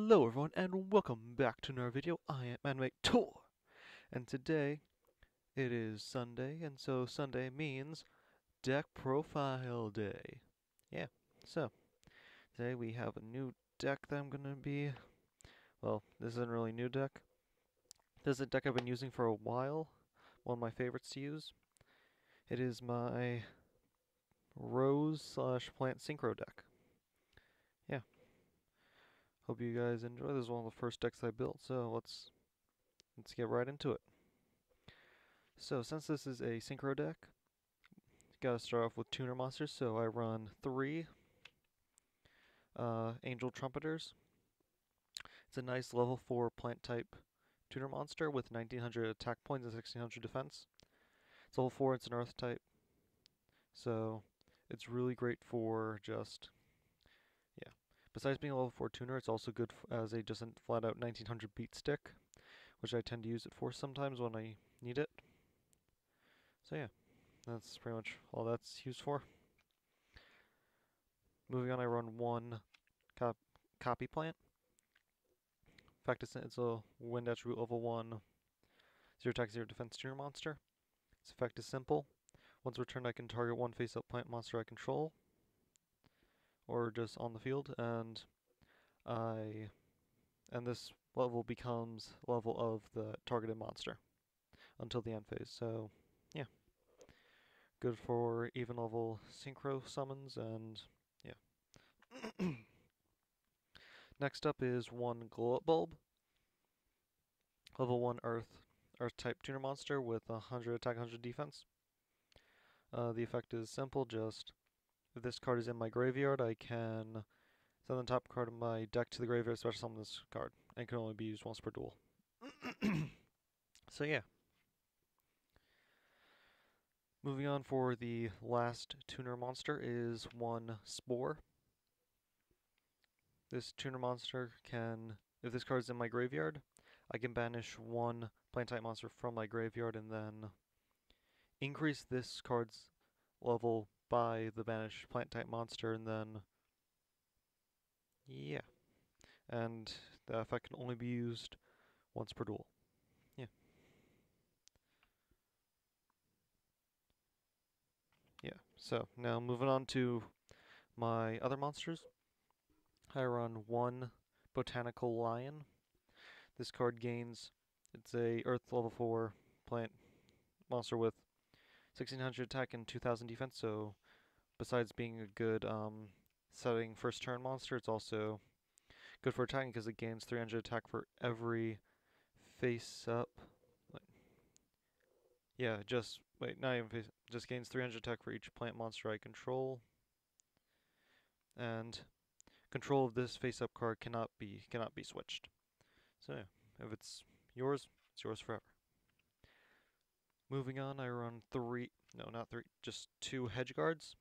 Hello everyone and welcome back to another video. I am Animator, and today it is Sunday, and so Sunday means deck profile day. Yeah, so today we have a new deck that I'm gonna be, well, this isn't really a new deck. This is a deck I've been using for a while, one of my favorites to use. It is my Rose slash Plant Synchro deck. Yeah, hope you guys enjoy. This is one of the first decks I built, so let's get right into it. So since this is a synchro deck, gotta start off with tuner monsters. So I run 3 Angel Trumpeters. It's a nice level 4 plant type tuner monster with 1900 attack points and 1600 defense. It's level 4, it's an earth type. So it's really great for just, yeah. Besides being a level 4 tuner, it's also good as a just a flat out 1900 beat stick, which I tend to use it for sometimes when I need it. So yeah, that's pretty much all that's used for. Moving on, I run 1 copy plant. In fact, it's a wind attribute level 1, 0 attack, 0 defense tuner monster. Its effect is simple. Once returned, I can target 1 face-up plant monster I control, or just on the field, and this level becomes level of the targeted monster until the end phase. So, yeah, good for even level synchro summons, and yeah. Next up is 1 Glow Up Bulb, level 1 Earth type tuner monster with 100 attack, 100 defense. The effect is simple, just if this card is in my graveyard, I can send the top card of my deck to the graveyard, special summon this card, and can only be used once per duel. So yeah. Moving on, for the last tuner monster is 1 Spore. This tuner monster can, if this card is in my graveyard, I can banish 1 plant type monster from my graveyard and then increase this card's level by the banished plant type monster, and then yeah. And the effect can only be used once per duel. Yeah. Yeah. So now moving on to my other monsters. I run 1 Botanical Lion. This card gains, it's a Earth level 4 plant monster with 1600 attack and 2000 defense, so besides being a good setting first turn monster, it's also good for attacking because it gains 300 attack for every face up. Yeah, just wait, not even face. Just gains 300 attack for each plant monster I control, and control of this face up card cannot be switched. So yeah, if it's yours forever. Moving on, I run 3. No, not 3. Just 2 Hedge Guards.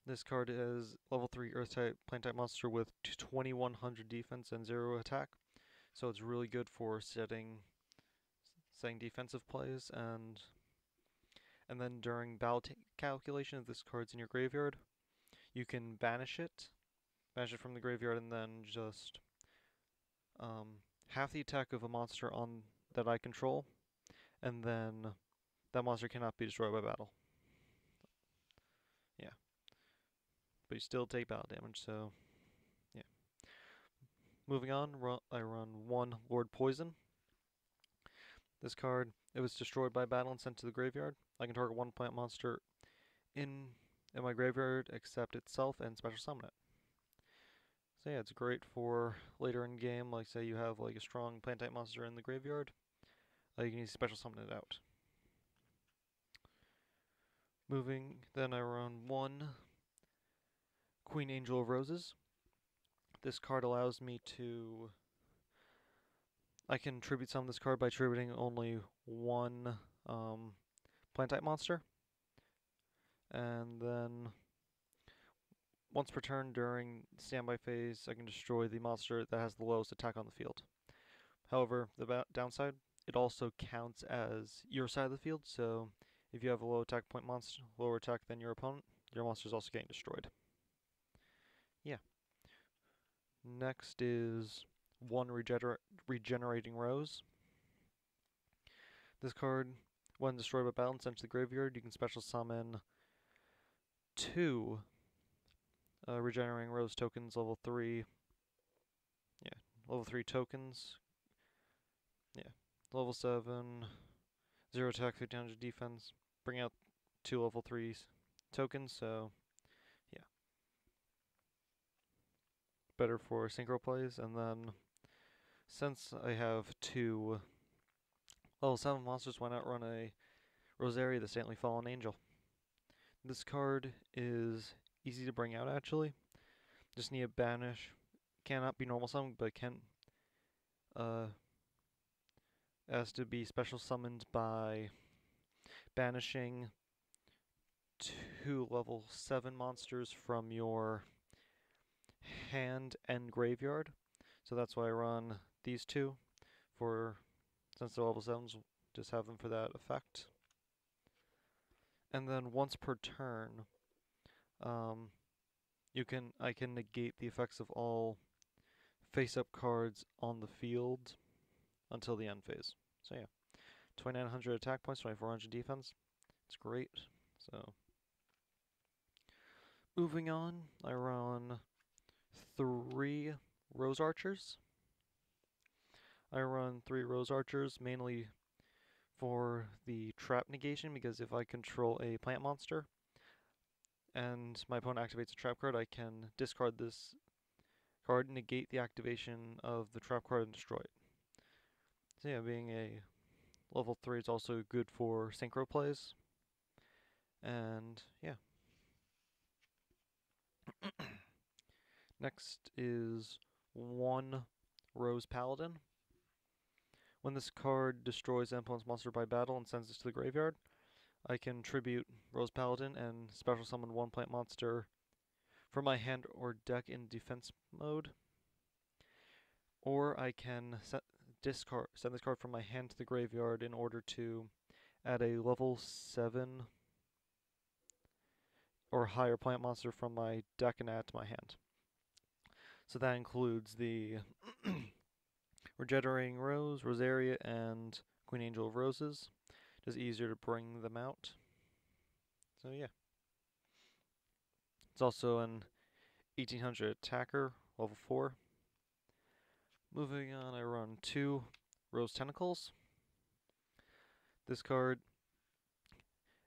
This card is level 3 Earth type plant type monster with 2100 defense and 0 attack. So it's really good for setting defensive plays, and then during battle calculation, if this card's in your graveyard, you can banish it from the graveyard, and then just half the attack of a monster on that I control, and then that monster cannot be destroyed by battle. Yeah, but you still take battle damage. So yeah. Moving on, I run 1 Lord Poison. This card, it was destroyed by battle and sent to the graveyard. I can target 1 plant monster in my graveyard except itself and special summon it. So yeah, it's great for later in game, like say you have like a strong plant type monster in the graveyard, you can special summon it out. Moving, then I run 1 Queen Angel of Roses. This card allows me to, I can tribute summon this card by tributing only 1 plant type monster, and then once per turn during standby phase, I can destroy the monster that has the lowest attack on the field. However, the downside, it also counts as your side of the field, so if you have a low attack point monster, lower attack than your opponent, your monster is also getting destroyed. Yeah. Next is one Regenerating Rose. This card, when destroyed by battle and sent to the graveyard, you can special summon 2 Regenerating Rose tokens, level 3. Yeah, level 3 tokens. Yeah, level 7, 0 attack, 1500 defense. Bring out 2 level 3 tokens, so yeah. Better for synchro plays, and then since I have 2 level 7 monsters, why not run a Rosaria, the Saintly Fallen Angel? This card is easy to bring out actually. Just need a banish. Cannot be normal summon, but can has to be special summoned by banishing 2 level 7 monsters from your hand and graveyard. So that's why I run these 2 for, since they're level 7s, just have them for that effect. And then once per turn, I can negate the effects of all face-up cards on the field until the end phase. So yeah, 2900 attack points, 2400 defense. It's great. So moving on, I run 3 Rose Archers. I run 3 Rose Archers mainly for the trap negation, because if I control a plant monster and my opponent activates a trap card, I can discard this card, negate the activation of the trap card, and destroy it. So yeah, being a level 3 is also good for synchro plays. And yeah. Next is 1 Rose Paladin. When this card destroys an opponent's monster by battle and sends it to the graveyard, I can tribute Rose Paladin and special summon 1 plant monster from my hand or deck in defense mode. Or I can send this card from my hand to the graveyard in order to add a level 7 or higher plant monster from my deck and add to my hand. So that includes the Regenerating Rose, Rosaria, and Queen Angel of Roses. Just easier to bring them out. So yeah. It's also an 1800 attacker, level 4. Moving on, I run 2 Rose Tentacles. This card,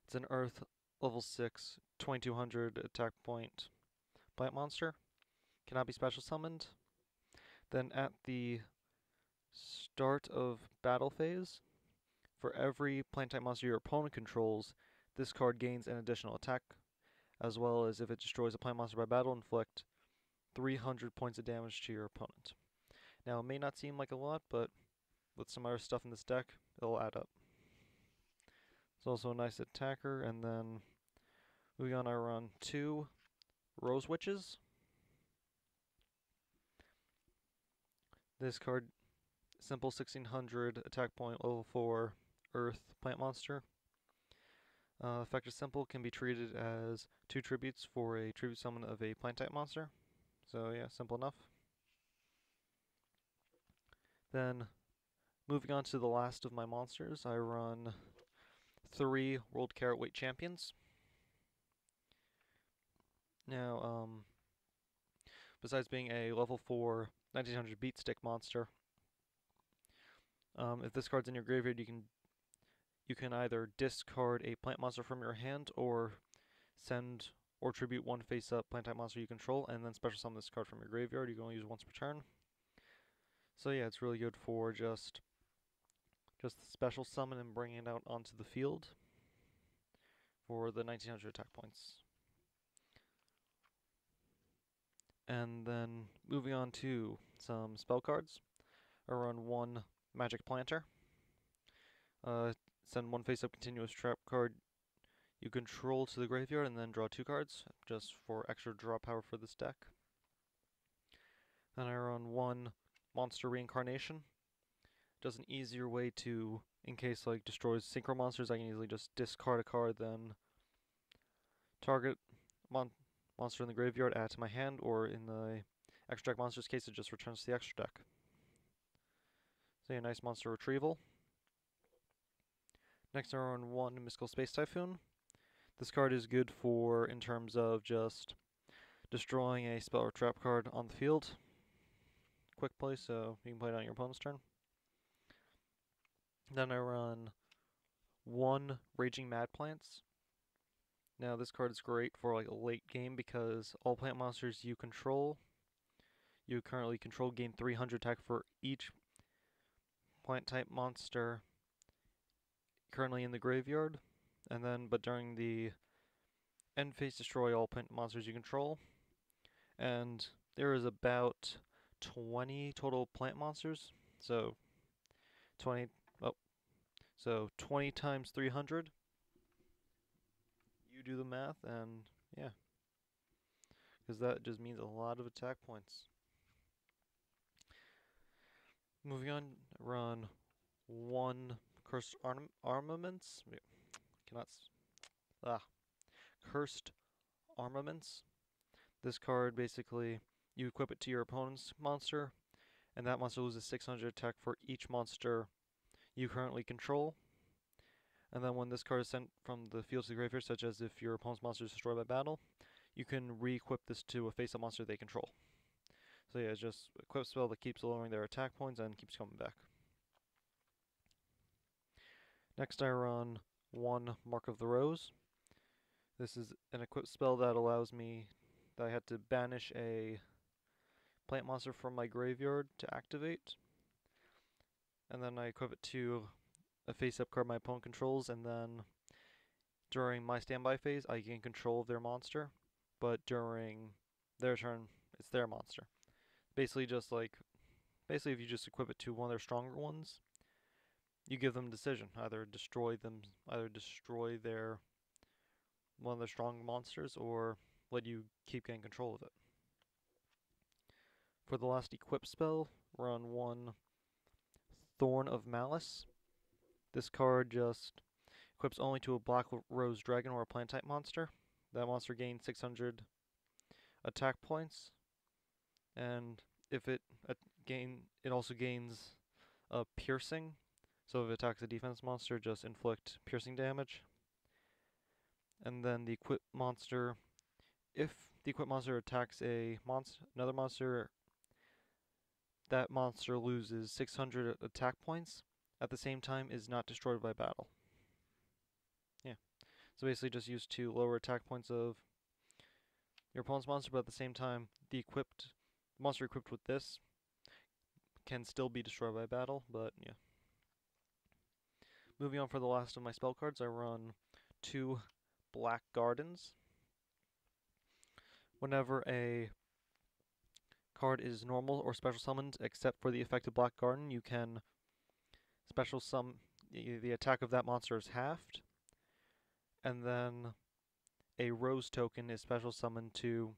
it's an Earth level 6, 2200 attack point plant monster. Cannot be special summoned. Then at the start of battle phase, for every plant type monster your opponent controls, this card gains an additional attack, as well as if it destroys a plant monster by battle, inflict 300 points of damage to your opponent. Now, it may not seem like a lot, but with some other stuff in this deck, it'll add up. It's also a nice attacker, and then moving on, I run 2 Rose Witches. This card, simple 1600 attack point, level 4 Earth plant monster. Effective simple, can be treated as 2 tributes for a tribute summon of a plant type monster. So yeah, simple enough. Then moving on to the last of my monsters, I run 3 World Carat Weight Champions. Now, besides being a level 4 1900 beat stick monster, if this card's in your graveyard, you can either discard a plant monster from your hand or send or tribute 1 face-up plant type monster you control, and then special summon this card from your graveyard. You can only use once per turn. So yeah, it's really good for just special summon and bring it out onto the field for the 1900 attack points. And then moving on to some spell cards. I run 1 Magic Planter. Send 1 face-up continuous trap card you control to the graveyard, and then draw 2 cards, just for extra draw power for this deck. Then I run 1 Monster Reincarnation. Does an easier way to, in case like destroys synchro monsters, I can easily just discard a card, then target monster in the graveyard, add to my hand, or in the extra deck monsters case, it just returns to the extra deck. So a nice monster retrieval. Next, I run 1 Mystical Space Typhoon. This card is good for, in terms of just destroying a spell or trap card on the field. Quick play, so you can play it on your opponent's turn. Then I run 1 Raging Mad Plants. Now this card is great for like a late game because all plant monsters you currently control gain 300 attack for each plant type monster currently in the graveyard. And then, but during the end phase, destroy all plant monsters you control. And there is about 20 total plant monsters. So 20 times 300. You do the math, and yeah, because that just means a lot of attack points. Moving on, run 1 Cursed Armaments. Cursed Armaments. This card basically, you equip it to your opponent's monster, and that monster loses 600 attack for each monster you currently control. And then when this card is sent from the field to the graveyard, such as if your opponent's monster is destroyed by battle, you can re-equip this to a face-up monster they control. So yeah, it's just a equip spell that keeps lowering their attack points and keeps coming back. Next I run 1 Mark of the Rose. This is an equip spell that allows me, that I had to banish a plant monster from my graveyard to activate. And then I equip it to a face-up card my opponent controls, and then during my standby phase, I gain control of their monster, but during their turn, it's their monster. Basically, if you just equip it to one of their stronger ones, you give them a decision: either destroy their one of their strong monsters, or let you keep getting control of it. For the last equip spell, run 1 Thorn of Malice. This card just equips only to a Black Rose Dragon or a plant type monster. That monster gains 600 attack points, and if it also gains piercing. So if it attacks a defense monster, just inflict piercing damage. And then the equip monster, if the equip monster attacks another monster, that monster loses 600 attack points. At the same time, is not destroyed by battle. Yeah. So basically just used to lower attack points of your opponent's monster, but at the same time, the monster equipped with this can still be destroyed by battle, but yeah. Moving on for the last of my spell cards, I run 2 Black Gardens. Whenever a card is normal or special summoned, except for the effective Black Garden, you can special summon. The attack of that monster is halved, and then a Rose token is special summoned to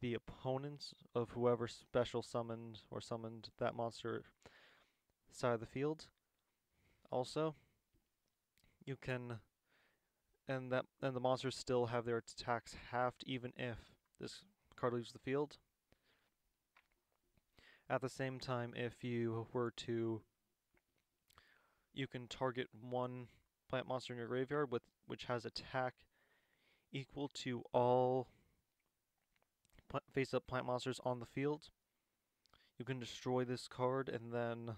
the opponents of whoever special summoned or summoned that monster side of the field. Also, you can, and the monsters still have their attacks halved even if this card leaves the field. At the same time, if you were to, you can target 1 plant monster in your graveyard which has attack equal to all face-up plant monsters on the field. You can destroy this card and then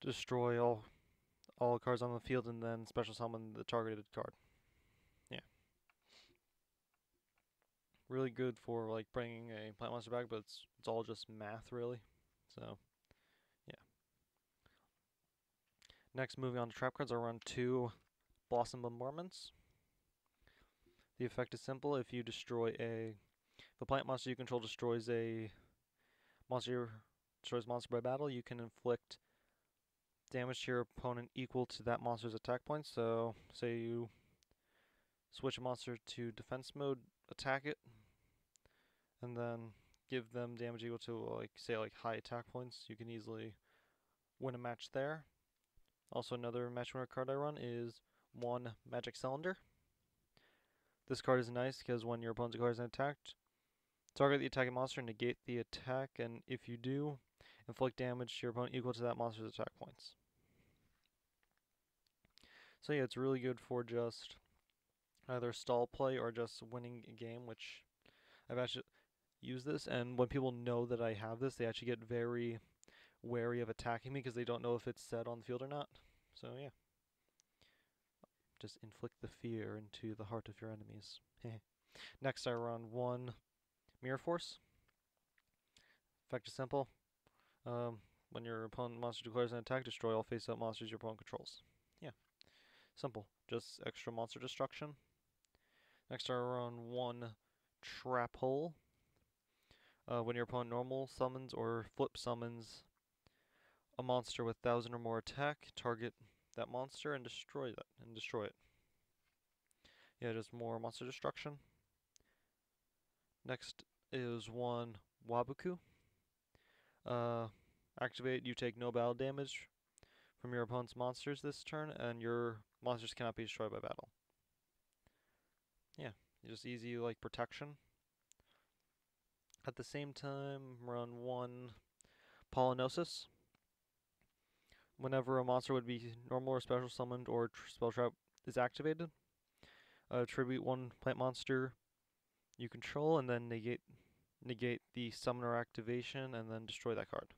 destroy all cards on the field and then special summon the targeted card. Yeah. Really good for like bringing a plant monster back, but it's all just math really. So, yeah. Next, moving on to trap cards, I run 2 Blossom Bombardments. The effect is simple. If you destroy if a plant monster you control destroys a monster by battle, you can inflict damage to your opponent equal to that monster's attack points. So, say you switch a monster to defense mode, attack it, and then give them damage equal to like high attack points. You can easily win a match there. Also, another match winner card I run is 1 Magic Cylinder. This card is nice because when your opponent's card is attacked, Target the attacking monster and negate the attack, and if you do, inflict damage to your opponent equal to that monster's attack points. So yeah, it's really good for just either stall play or just winning a game, which I've actually used this, and when people know that I have this, they actually get very wary of attacking me because they don't know if it's set on the field or not. So yeah, just inflict the fear into the heart of your enemies. Next, I run one Mirror Force. Effect is simple. When your opponent monster declares an attack, destroy all face-up monsters your opponent controls. Yeah, simple. Just extra monster destruction. Next, I run one Trap Hole. When your opponent normal summons or flip summons a monster with 1,000 or more attack, target that monster and destroy it. Yeah, just more monster destruction. Next is one Waboku. Activate, you take no battle damage from your opponent's monsters this turn, and your monsters cannot be destroyed by battle. Yeah, just easy like protection. At the same time, run one Polynosis. Whenever a monster would be normal or special summoned or spell trap is activated, tribute one plant monster you control, and then negate the summoner activation, and then destroy that card.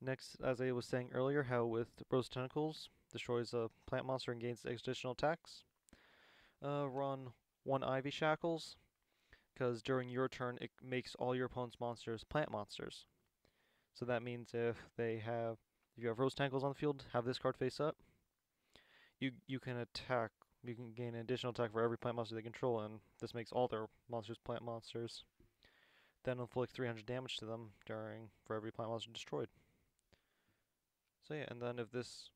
Next, as I was saying earlier, how with Rose Tentacles destroys a plant monster and gains additional attacks. Run one Ivy Shackles, because during your turn it makes all your opponent's monsters plant monsters. So that means if you have Rose Tentacles on the field, have this card face up, you can attack. You can gain an additional attack for every plant monster they control, and this makes all their monsters plant monsters. Then inflict 300 damage to them for every plant monster destroyed. So yeah, and then if this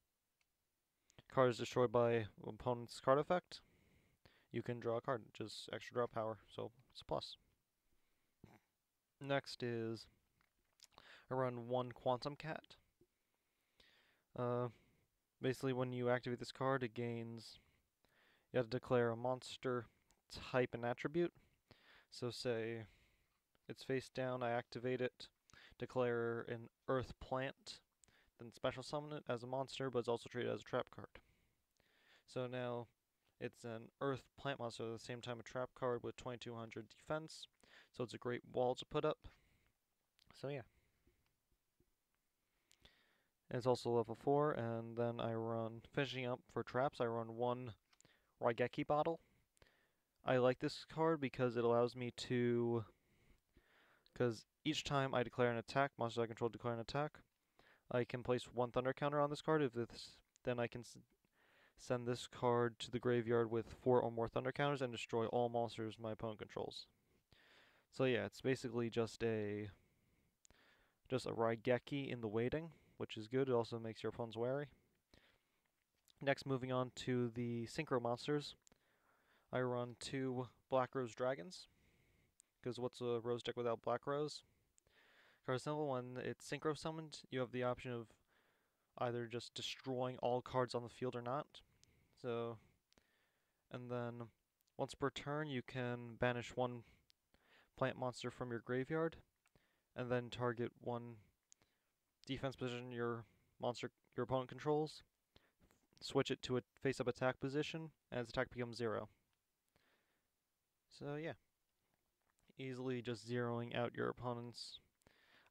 card is destroyed by opponent's card effect, you can draw a card, just extra draw power, so it's a plus. Next is I run one Quantum Cat. Basically when you activate this card, it gains, you have to declare a monster type and attribute. So say it's face down, I activate it, declare an earth plant, then special summon it as a monster, but it's also treated as a trap card. So now it's an earth plant monster at the same time a trap card with 2200 defense, so it's a great wall to put up. So yeah. And it's also level 4, and then I run, finishing up for traps, I run one Raigeki Bottle. I like this card because it allows me to, because each time I declare an attack, monsters I control declare an attack, I can place one Thunder counter on this card. Then I can send this card to the graveyard with 4 or more Thunder counters and destroy all monsters my opponent controls. So yeah, it's basically just a Raigeki in the waiting, which is good. It also makes your opponents wary. Next, moving on to the Synchro monsters, I run 2 Black Rose Dragons, because what's a Rose deck without Black Rose? Card simple, when it's Synchro summoned, you have the option of either just destroying all cards on the field or not. So, and then once per turn, you can banish one plant monster from your graveyard, and then target one defense position your opponent controls, switch it to a face-up attack position, and its attack becomes 0. So yeah, easily just zeroing out your opponent's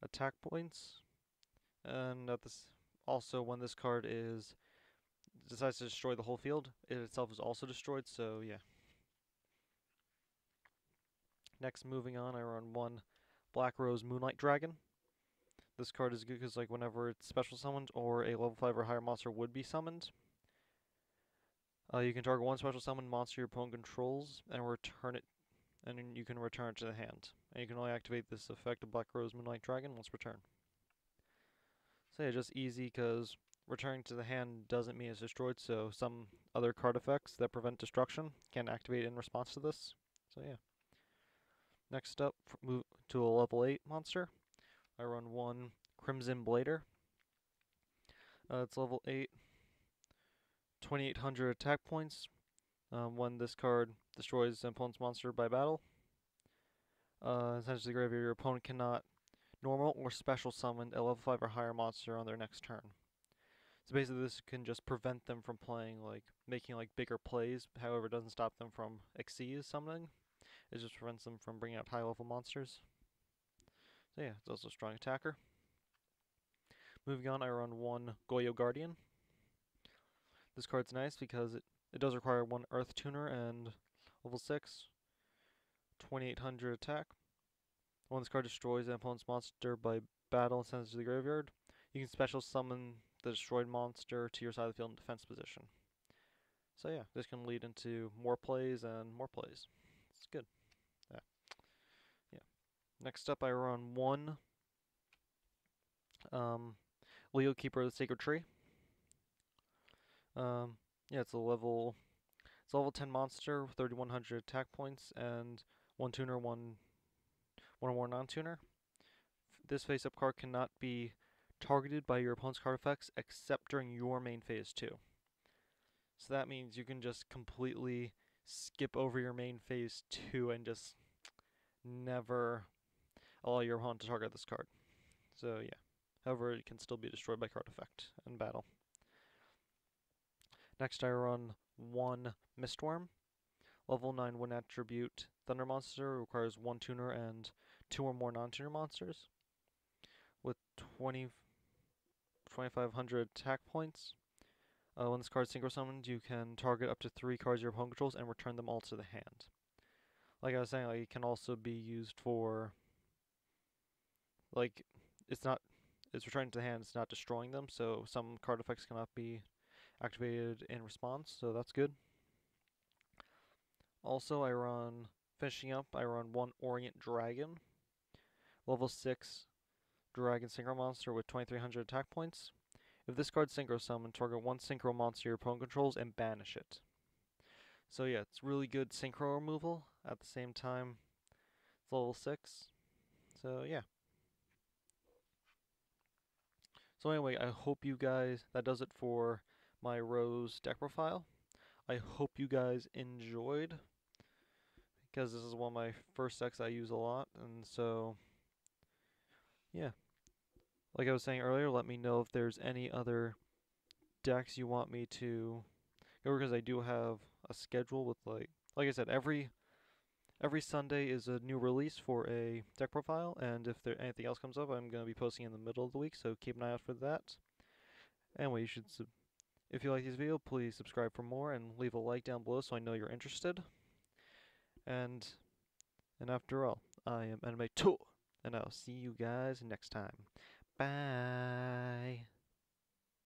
attack points. And also when this card decides to destroy the whole field, it itself is also destroyed, so yeah. Next, moving on, I run one Black Rose Moonlight Dragon. This card is good because whenever it's special summoned or a level 5 or higher monster would be summoned, you can target one special summoned monster your opponent controls and return it, and then you can return it to the hand. And you can only activate this effect of Black Rose Moonlight Dragon once per turn. So yeah, just easy because returning to the hand doesn't mean it's destroyed, so some other card effects that prevent destruction can activate in response to this. So yeah. Next up, move to a level 8 monster. I run one Crimson Blader. It's level 8, 2800 attack points. When this card destroys an opponent's monster by battle, essentially graveyard, your opponent cannot normal or special summon a level 5 or higher monster on their next turn. So basically this can just prevent them from playing, like, making like bigger plays, however it doesn't stop them from Xyz summoning. It just prevents them from bringing out high level monsters. So yeah, it's also a strong attacker. Moving on, I run one Goyo Guardian. This card's nice because it does require one Earth Tuner and level 6, 2800 attack. When this card destroys an opponent's monster by battle and sends it to the graveyard, you can special summon the destroyed monster to your side of the field in defense position. So yeah, this can lead into more plays and more plays. It's good. Yeah. Next up, I run one Leo Keeper of the Sacred Tree. Yeah, it's a level 10 monster, 3100 attack points, and one tuner, one or more non-tuner. This face-up card cannot be targeted by your opponent's card effects except during your main phase too. So that means you can just completely skip over your main phase 2 and just never allow your opponent to target this card. So yeah. However, it can still be destroyed by card effect in battle. Next I run one Mistworm. Level 9 wind attribute Thunder Monster, requires one tuner and 2 or more non-tuner monsters. With 2500 attack points. When this card is synchro summoned, you can target up to 3 cards your opponent controls and return them all to the hand. Like I was saying, like, it can also be used for, like, it's returning to the hand, it's not destroying them, so some card effects cannot be activated in response, so that's good. Also, finishing up, I run one Orient Dragon. Level 6 Dragon Synchro Monster with 2300 attack points. If this card synchro summon, target one synchro monster your opponent controls and banish it. So yeah, it's really good synchro removal. At the same time, it's level 6. So yeah. So anyway, I hope you guys, that does it for my Rose deck profile. I hope you guys enjoyed, because this is one of my first decks I use a lot, and so yeah. Like I was saying earlier, let me know if there's any other decks you want me to go over, because I do have a schedule with, like I said, every Sunday is a new release for a deck profile, and if there anything else comes up, I'm going to be posting in the middle of the week, so keep an eye out for that. Anyway, if you like this video, please subscribe for more and leave a like down below so I know you're interested. And after all, I am Anime Tour, and I'll see you guys next time. Bye.